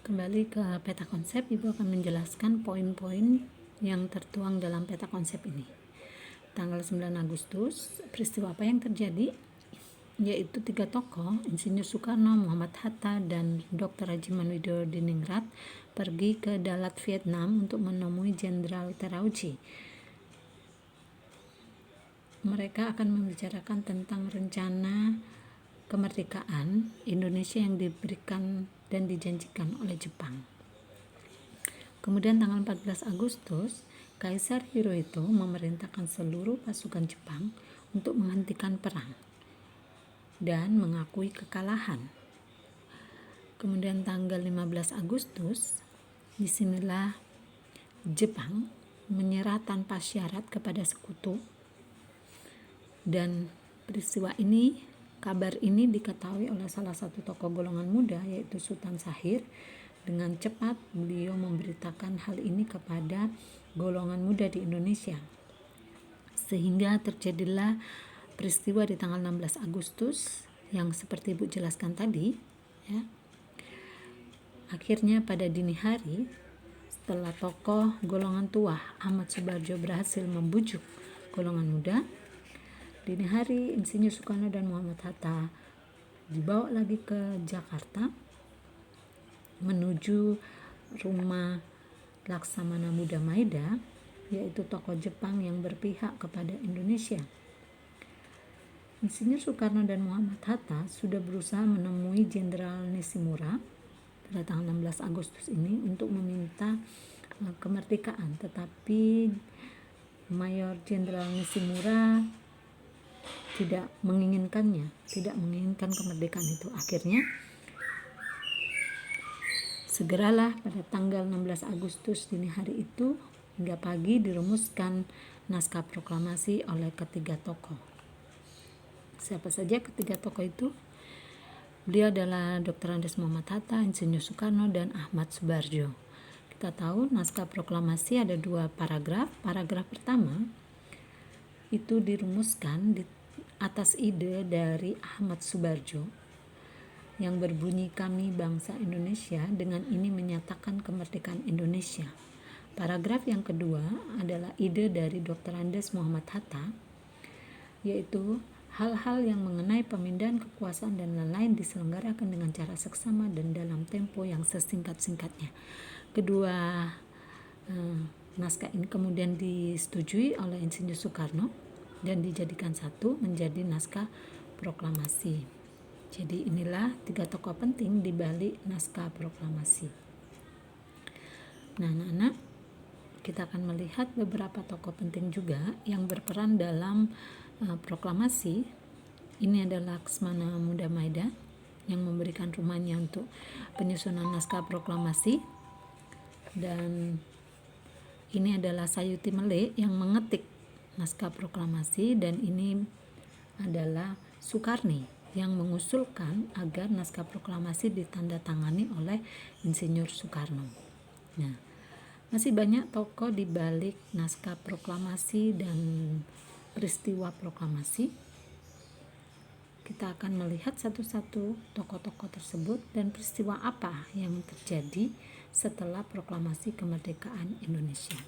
Kembali ke peta konsep, Ibu akan menjelaskan poin-poin yang tertuang dalam peta konsep ini. Tanggal 9 Agustus, peristiwa apa yang terjadi? Yaitu 3 tokoh, Insinyur Soekarno, Muhammad Hatta, dan Dr. Rajiman Widodiningrat pergi ke Dalat, Vietnam untuk menemui Jenderal Terauchi. Mereka akan membicarakan tentang rencana kemerdekaan Indonesia yang diberikan dan dijanjikan oleh Jepang. Kemudian tanggal 14 Agustus, Kaisar Hirohito memerintahkan seluruh pasukan Jepang untuk menghentikan perang dan mengakui kekalahan. Kemudian tanggal 15 Agustus, disinilah Jepang menyerah tanpa syarat kepada sekutu, dan peristiwa ini, kabar ini diketahui oleh salah satu tokoh golongan muda, yaitu Sultan Syahrir. Dengan cepat beliau memberitakan hal ini kepada golongan muda di Indonesia, sehingga terjadilah peristiwa di tanggal 16 Agustus yang seperti Ibu jelaskan tadi, ya. Akhirnya pada dini hari, setelah tokoh golongan tua Ahmad Subarjo berhasil membujuk golongan muda, dini hari Insinyur Soekarno dan Muhammad Hatta dibawa lagi ke Jakarta menuju rumah Laksamana Muda Maeda, yaitu tokoh Jepang yang berpihak kepada Indonesia. Insinyur Soekarno dan Muhammad Hatta sudah berusaha menemui Jenderal Nishimura pada tanggal 16 Agustus ini untuk meminta kemerdekaan, tetapi Mayor Jenderal Nishimura tidak menginginkan kemerdekaan itu. Akhirnya segeralah pada tanggal 16 Agustus dini hari itu hingga pagi dirumuskan naskah proklamasi oleh ketiga tokoh. Siapa saja ketiga tokoh itu? Beliau adalah Dr. Andes Muhammad Hatta, Insinyur Soekarno, dan Ahmad Subarjo. Kita tahu naskah proklamasi ada 2 paragraf. Paragraf pertama itu dirumuskan di atas ide dari Ahmad Subarjo yang berbunyi, kami bangsa Indonesia dengan ini menyatakan kemerdekaan Indonesia. Paragraf yang kedua adalah ide dari Dr. Andes Muhammad Hatta, yaitu hal-hal yang mengenai pemindahan kekuasaan dan lain-lain diselenggarakan dengan cara seksama dan dalam tempo yang sesingkat-singkatnya. Kedua naskah ini kemudian disetujui oleh Insinyur Soekarno dan dijadikan satu menjadi naskah proklamasi. Jadi inilah 3 tokoh penting di balik naskah proklamasi. Nah, anak-anak, kita akan melihat beberapa tokoh penting juga yang berperan dalam proklamasi. Ini adalah Laksamana Muda Maeda yang memberikan rumahnya untuk penyusunan naskah proklamasi, dan ini adalah Sayuti Mele yang mengetik naskah proklamasi, dan ini adalah Soekarni yang mengusulkan agar naskah proklamasi ditandatangani oleh Insinyur Soekarno. Nah, masih banyak tokoh di balik naskah proklamasi dan peristiwa proklamasi. Kita akan melihat satu-satu tokoh-tokoh tersebut dan peristiwa apa yang terjadi setelah proklamasi kemerdekaan Indonesia.